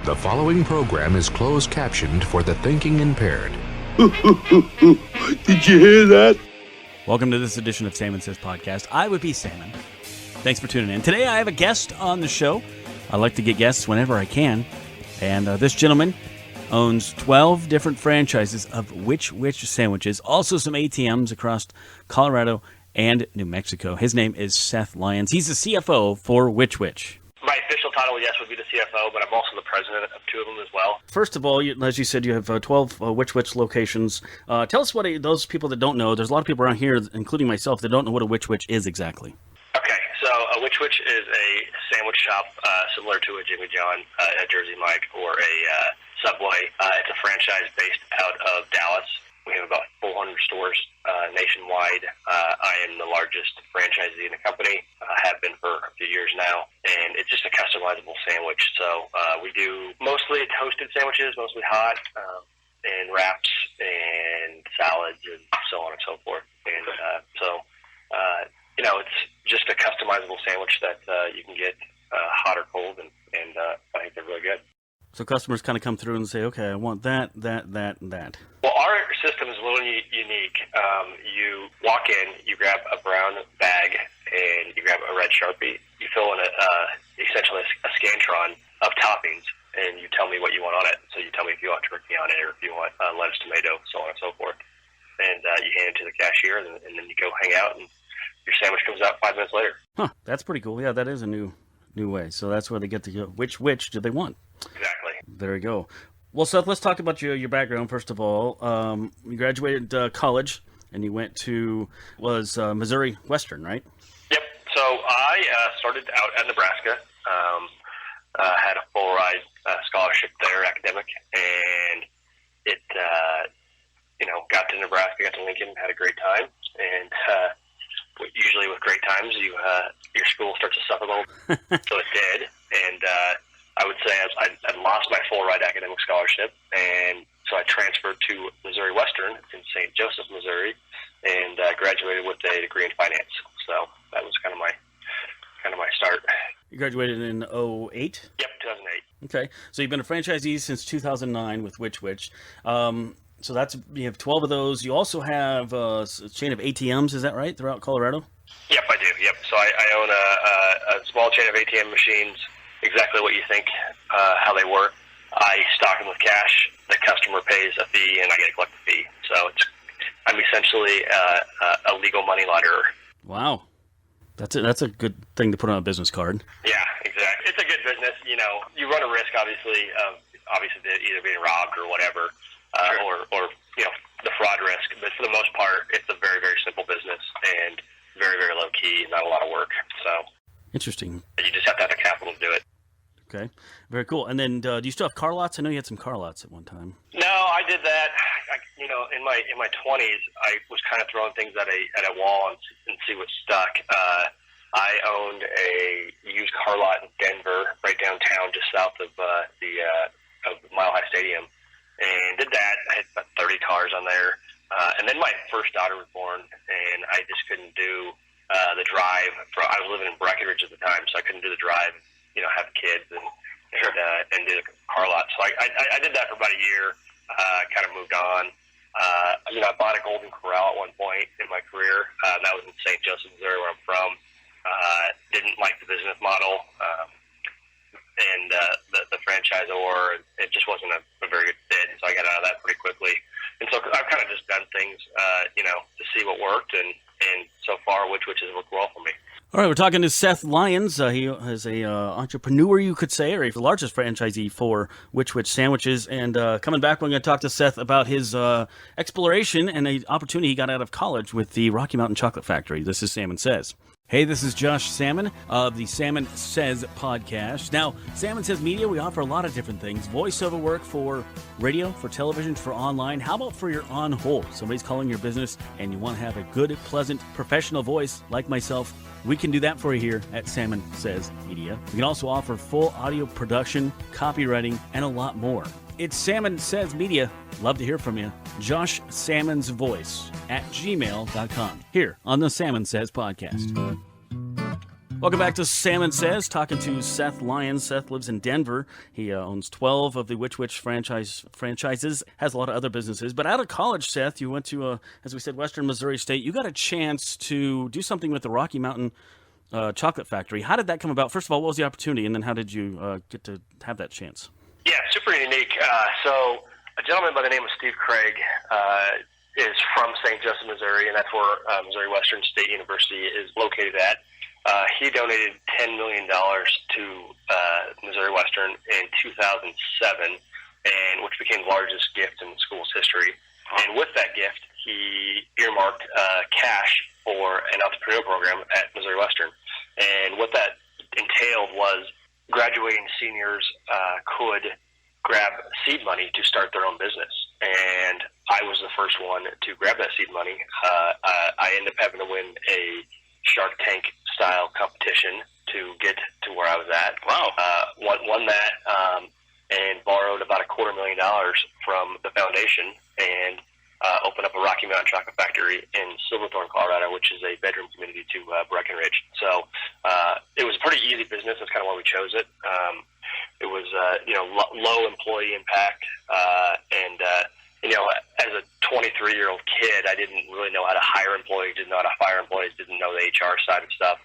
The following program is closed captioned for the thinking impaired. Did you hear that? Welcome to this edition of Salmon Says Podcast. I would be Salmon. Thanks for tuning in. Today I have a guest on the show. I like to get guests whenever I can. And this gentleman owns 12 different franchises of Wich sandwiches, also some ATMs across Colorado and New Mexico. His name is Seth Lyons. He's the CFO for Wich. My official title, yes, would be the CFO, but I'm also the president of two of them as well. First of all, as you said, you have 12 Wich locations. Tell us what those people that don't know, there's a lot of people around here, including myself, that don't know what a Wich is exactly. Okay, so a Wich is a sandwich shop similar to a Jimmy John, a Jersey Mike, or a Subway. It's a franchise based out of Dallas. We have about 400 stores nationwide. I am the largest franchisee in the company. I have been for a few years now, and it's just a customizable sandwich. So we do mostly toasted sandwiches, mostly hot, and wraps and salads and so on and so forth. And it's just a customizable sandwich that you can get hot or cold, and I think they're really good. So customers kind of come through and say, okay, I want that, and that. Well, our system is a little unique. You walk in, you grab a brown bag, and you grab a red Sharpie. You fill in essentially a Scantron of toppings, and you tell me what you want on it. So you tell me if you want turkey on it or if you want lettuce, tomato, so on and so forth. And you hand it to the cashier, and then you go hang out, and your sandwich comes out 5 minutes later. Huh, that's pretty cool. Yeah, that is a new way. So that's where they get to go. Which do they want? Exactly. There you go. Well, Seth, let's talk about your background, first of all. You graduated college, and you went to, Missouri Western, right? Yep. So I started out at Nebraska, had a full ride scholarship there, academic, and it, got to Nebraska, got to Lincoln, had a great time, and usually with great times, your school starts to suffer a little. So it did, and I would say I lost my full ride academic scholarship, and so I transferred to Missouri Western in St. Joseph, Missouri, and graduated with a degree in finance. So that was kind of my start. You graduated in 2008? Yep, 2008. Okay, so you've been a franchisee since 2009 with Wich. So you have 12 of those. You also have a chain of ATMs, is that right, throughout Colorado? Yep, I do. Yep. So I own a small chain of ATM machines, exactly what you think, how they work. I stock them with cash. The customer pays a fee, and I get to collect the fee. So I'm essentially a legal money launderer. Wow. That's a good thing to put on a business card. Yeah, exactly. It's a good business. You run a risk, obviously either being robbed or whatever. Sure. or the fraud risk, but for the most part, it's a very, very simple business and very, very low key, not a lot of work. So interesting. You just have to have the capital to do it. Okay, very cool. And then, do you still have car lots? I know you had some car lots at one time. No, I did that. In my 20s, I was kind of throwing things at a wall and see what stuck. I owned a used car lot in Denver, right downtown, just south of of Mile High Stadium. And did that. I had about 30 cars on there. And then my first daughter was born, and I just couldn't do the drive. I was living in Breckenridge at the time, so I couldn't do the drive, have kids and do the car lot. So I did that for about a year, kind of moved on. I bought a Golden Corral at one point in my career. That was in St. Joseph, Missouri, where I'm from. Didn't like the business model. And the franchisor, it just wasn't a very good fit, so I got out of that pretty quickly. And so I've kind of just done things, to see what worked, and so far, which has worked well for me. All right, we're talking to Seth Lyons. He is a entrepreneur, you could say, or the largest franchisee for Wich sandwiches. And coming back, we're going to talk to Seth about his exploration and an opportunity he got out of college with the Rocky Mountain Chocolate Factory. This is Salmon Says. Hey, this is Josh Salmon of the Salmon Says podcast. Now, Salmon Says Media, we offer a lot of different things. Voiceover work for radio, for television, for online. How about for your on-hold? Somebody's calling your business and you want to have a good, pleasant, professional voice like myself. We can do that for you here at Salmon Says Media. We can also offer full audio production, copywriting, and a lot more. It's Salmon Says Media. Love to hear from you. Josh Salmon's Voice at gmail.com here on the Salmon Says podcast. Welcome back to Salmon Says, talking to Seth Lyons. Seth lives in Denver. He owns 12 of the Wich franchises, has a lot of other businesses. But out of college, Seth, you went to, as we said, Western Missouri State. You got a chance to do something with the Rocky Mountain Chocolate Factory. How did that come about? First of all, what was the opportunity, and then how did you get to have that chance? Yeah, super unique. So a gentleman by the name of Steve Craig is from St. Joseph, Missouri, and that's where Missouri Western State University is located at. He donated $10 million to Missouri Western in 2007, and which became the largest gift in the school's history. And with that gift, he earmarked cash for an entrepreneurial program at Missouri Western. And what that entailed was graduating seniors could grab seed money to start their own business. And I was the first one to grab that seed money. I ended up having to win a Shark Tank style competition to get to where I was at. Wow. Won that and borrowed about $250,000 from the foundation and opened up a Rocky Mountain Chocolate Factory in Silverthorne, Colorado, which is a bedroom community to Breckenridge. So it was a pretty easy business. That's kind of why we chose it. It was low employee impact, and as a 23-year-old kid, I didn't really know how to hire employees, didn't know how to fire employees, didn't know the HR side of stuff,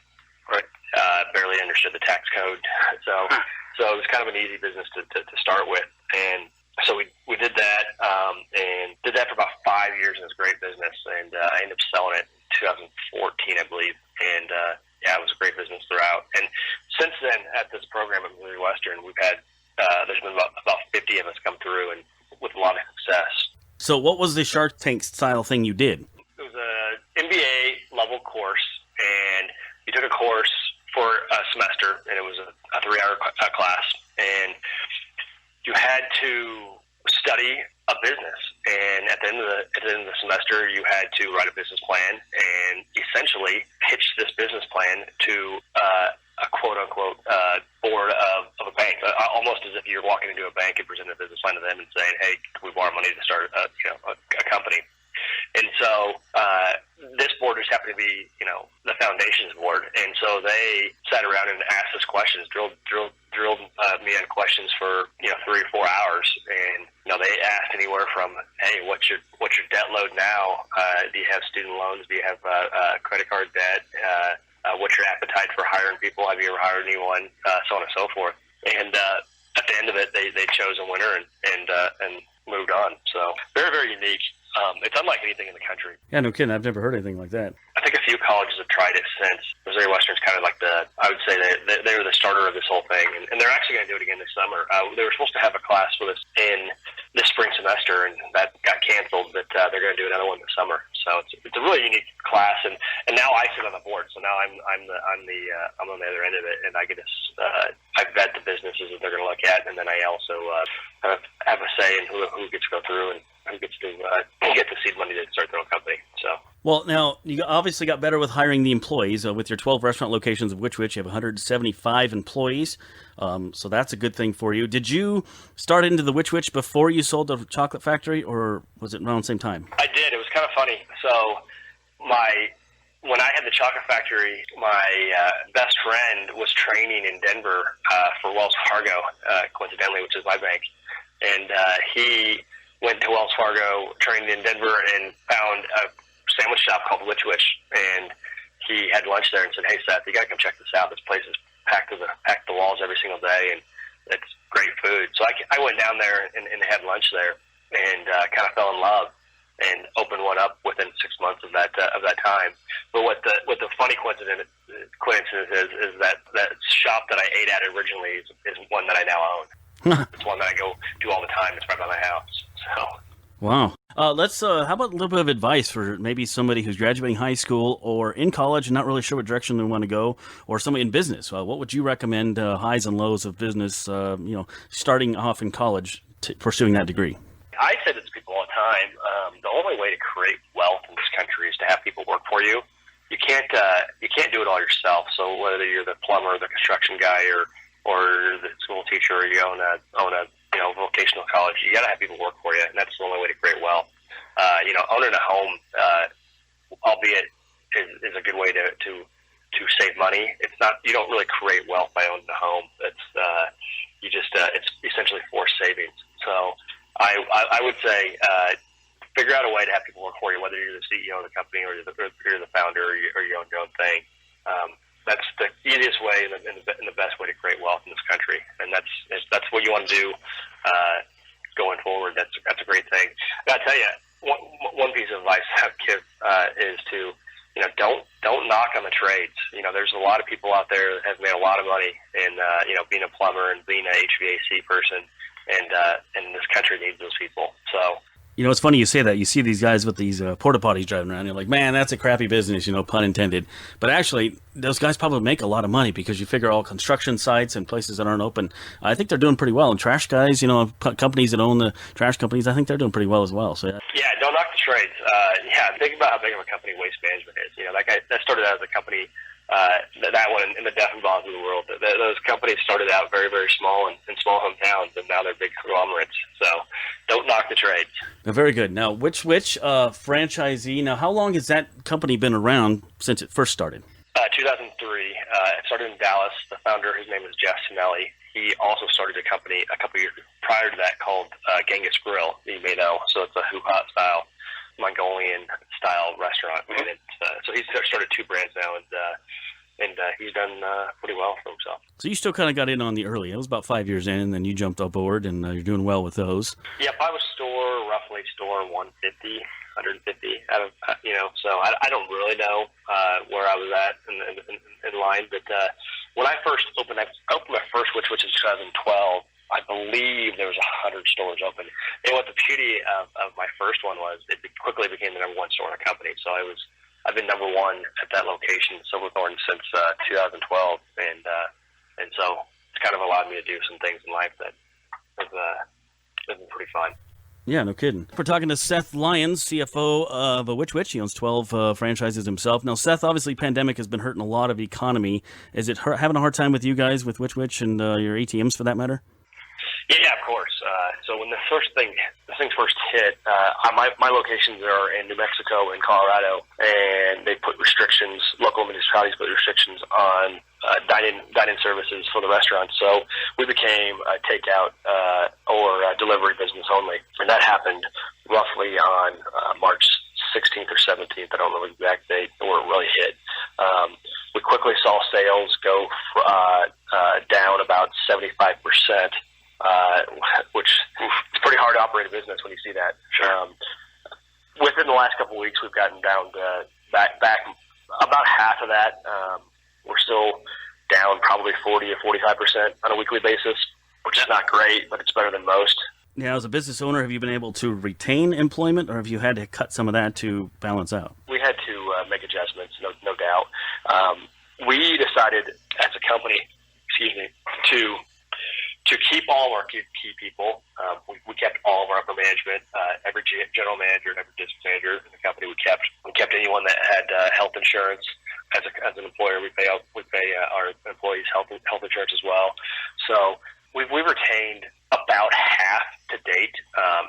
barely understood the tax code. So it was kind of an easy business to start with. And so we did that and did that for about 5 years, and it was a great business. And I ended up selling it in 2014, I believe. And it was a great business throughout. And since then, at this program at Missouri Western, we've had there's been about 50 of us come through, and with a lot of success. So what was the Shark Tank style thing you did? It was an MBA level course, and you took a course for a semester, and it was a 3-hour class, and you had to study a business. And at the end of the semester, you had to write a business plan and essentially pitch this business plan to a quote-unquote board of a bank, almost as if you're walking into a bank and presenting a business plan to them and saying, hey, can we borrow money to start a company? And so this board just happened to be, the foundations board. And so they sat around and asked us questions, drilled me on questions for, 3 or 4 hours. And, they asked anywhere from, hey, what's your debt load now? Do you have student loans? Do you have credit card debt? What's your appetite for hiring people? Have you ever hired anyone? So on and so forth. And at the end of it, they chose a winner and moved on. So very, very unique. It's unlike anything in the country. Yeah, no kidding. I've never heard anything like that. I think a few colleges have tried it since. Missouri Western's kind of like I would say they were the starter of this whole thing. And they're actually going to do it again this summer. They were supposed to have a class for this in this spring semester, and that got canceled, but they're going to do another one this summer. So it's a really unique class, and now I sit on the board. So now I'm on the other end of it, and I get to I vet the businesses that they're going to look at, and then I also kind of have a say in who gets to go through and who gets to get the seed money to start their own company. So. Well, now, you obviously got better with hiring the employees. With your 12 restaurant locations of Wich, you have 175 employees, so that's a good thing for you. Did you start into the Wich before you sold the chocolate factory, or was it around the same time? I did. It was kind of funny. So when I had the chocolate factory, my best friend was training in Denver for Wells Fargo, coincidentally, which is my bank. And he went to Wells Fargo, trained in Denver, and found a sandwich shop called Wich, and he had lunch there and said, hey, Seth, you got to come check this out. This place is packed to the walls every single day, and it's great food. So I went down there and had lunch there and kind of fell in love and opened one up within 6 months of that time. But what the funny coincidence is that shop that I ate at originally is one that I now own. It's one that I go to all the time. It's right by my house. So. Wow. Let's. How about a little bit of advice for maybe somebody who's graduating high school or in college and not really sure what direction they want to go, or somebody in business? What would you recommend? Highs and lows of business. Starting off in college, pursuing that degree. I say this to people all the time. The only way to create wealth in this country is to have people work for you. You can't do it all yourself. So whether you're the plumber, the construction guy, or the school teacher, or you own a vocational college, you got to have people work for you, and that's the only way to create wealth. Owning a home, albeit, is a good way to save money. It's not, you don't really create wealth by owning a home. It's essentially forced savings. So I would say figure out a way to have people work for you, whether you're the CEO of the company or you're the founder or you own your own thing. That's the easiest way and the best way to create wealth in this country, and that's what you want to do going forward. That's a great thing. I tell you, one piece of advice I would give is to, don't knock on the trades. There's a lot of people out there that have made a lot of money in being a plumber and being an HVAC person, and this country needs those people. So. It's funny you say that. You see these guys with these porta potties driving around. You're like, man, that's a crappy business, pun intended. But actually, those guys probably make a lot of money because you figure all construction sites and places that aren't open. I think they're doing pretty well. And trash guys, companies that own the trash companies, I think they're doing pretty well as well. So yeah, don't knock the trades. Think about how big of a company Waste Management is. That started out as a company. That one in the Deaf and Bonds of the world. Those companies started out very, very small in small hometowns, and now they're big conglomerates. So don't knock the trades. Very good. Now, Wich Franchisee. Now, how long has that company been around since it first started? 2003. It started in Dallas. The founder, his name is Jeff Sinelli. He also started a company a couple years prior to that called Genghis Grill. You may know. So it's a hoo-ha style Mongolian-style restaurant. And so he's started 2 brands now, and he's done pretty well for himself. So you still kind of got in on the early. It was about 5 years in, and then you jumped aboard, and you're doing well with those. Yep, I was roughly store 150 out of, so I don't really know where I was at in line, but when I first opened my first Wich in 2012, I believe there was 100 stores open. And what the beauty of my first one was, it quickly became the number 1 store in the company. So I've been number 1 at that location, Silverthorne, since 2012, and so it's kind of allowed me to do some things in life that have been pretty fun. Yeah, no kidding. We're talking to Seth Lyons, CFO of Wich. He owns 12 franchises himself. Now, Seth, obviously, pandemic has been hurting a lot of economy. Is it having a hard time with you guys with Wich and your ATMs for that matter? Yeah, of course. So when the things first hit, my locations are in New Mexico and Colorado, and they put restrictions. Local municipalities put restrictions on dine-in services for the restaurants. So we became a takeout or delivery business only, and that happened roughly on March 16th or 17th. I don't know the exact date where it really hit. We quickly saw sales go down about 75%. Which is pretty hard to operate a business when you see that. Sure. Within the last couple of weeks, we've gotten down to back about half of that. We're still down probably 40 or 45% on a weekly basis, which is not great, but it's better than most. Now, as a business owner, have you been able to retain employment, or have you had to cut some of that to balance out? We had to make adjustments, no doubt. We decided as a company, to keep all of our key people. We kept all of our upper management, every general manager and every district manager in the company. We kept anyone that had health insurance. As an employer, we pay our employees health insurance as well. So we've retained about half to date,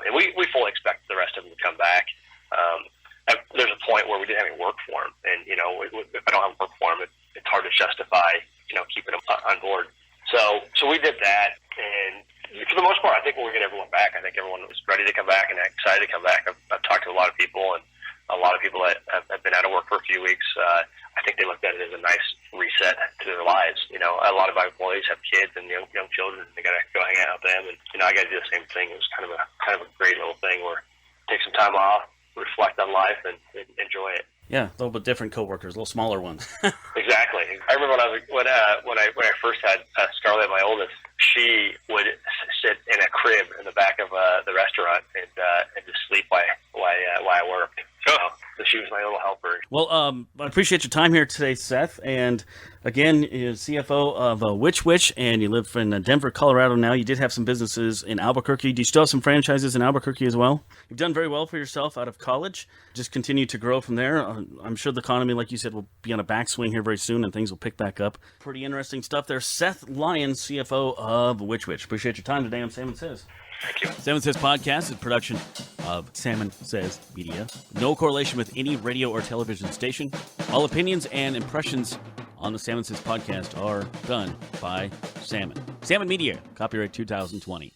and we fully expect the rest of them to come back. There's a point where we didn't have any work for them, and if I don't have work for them, it's hard to justify keeping them on board. So we did that, and for the most part, I think we'll get everyone back. I think everyone was ready to come back and excited to come back. I've talked to a lot of people, and a lot of people that have been out of work for a few weeks. I think they looked at it as a nice reset to their lives. A lot of my employees have kids and young children, and they got to go hang out with them. And I got to do the same thing. It was kind of a great little thing where take some time off, reflect on life, and enjoy it. Yeah, a little bit different coworkers, a little smaller ones. Exactly. I remember when I first had Scarlett, my oldest, she would sit in a crib in the back of the restaurant and just sleep while I worked. So she was my little helper. Well, I appreciate your time here today, Seth. And again, you're CFO of Wich, and you live in Denver, Colorado now. You did have some businesses in Albuquerque. Do you still have some franchises in Albuquerque as well? You've done very well for yourself out of college. Just continue to grow from there. I'm sure the economy, like you said, will be on a backswing here very soon, and things will pick back up. Pretty interesting stuff there. Seth Lyons, CFO of Wich. Appreciate your time today on Salmon Says. Thank you. Salmon Says podcast is a production of Salmon Says Media. No correlation with any radio or television station. All opinions and impressions on the Salmon Says podcast are done by Salmon. Salmon Media, copyright 2020.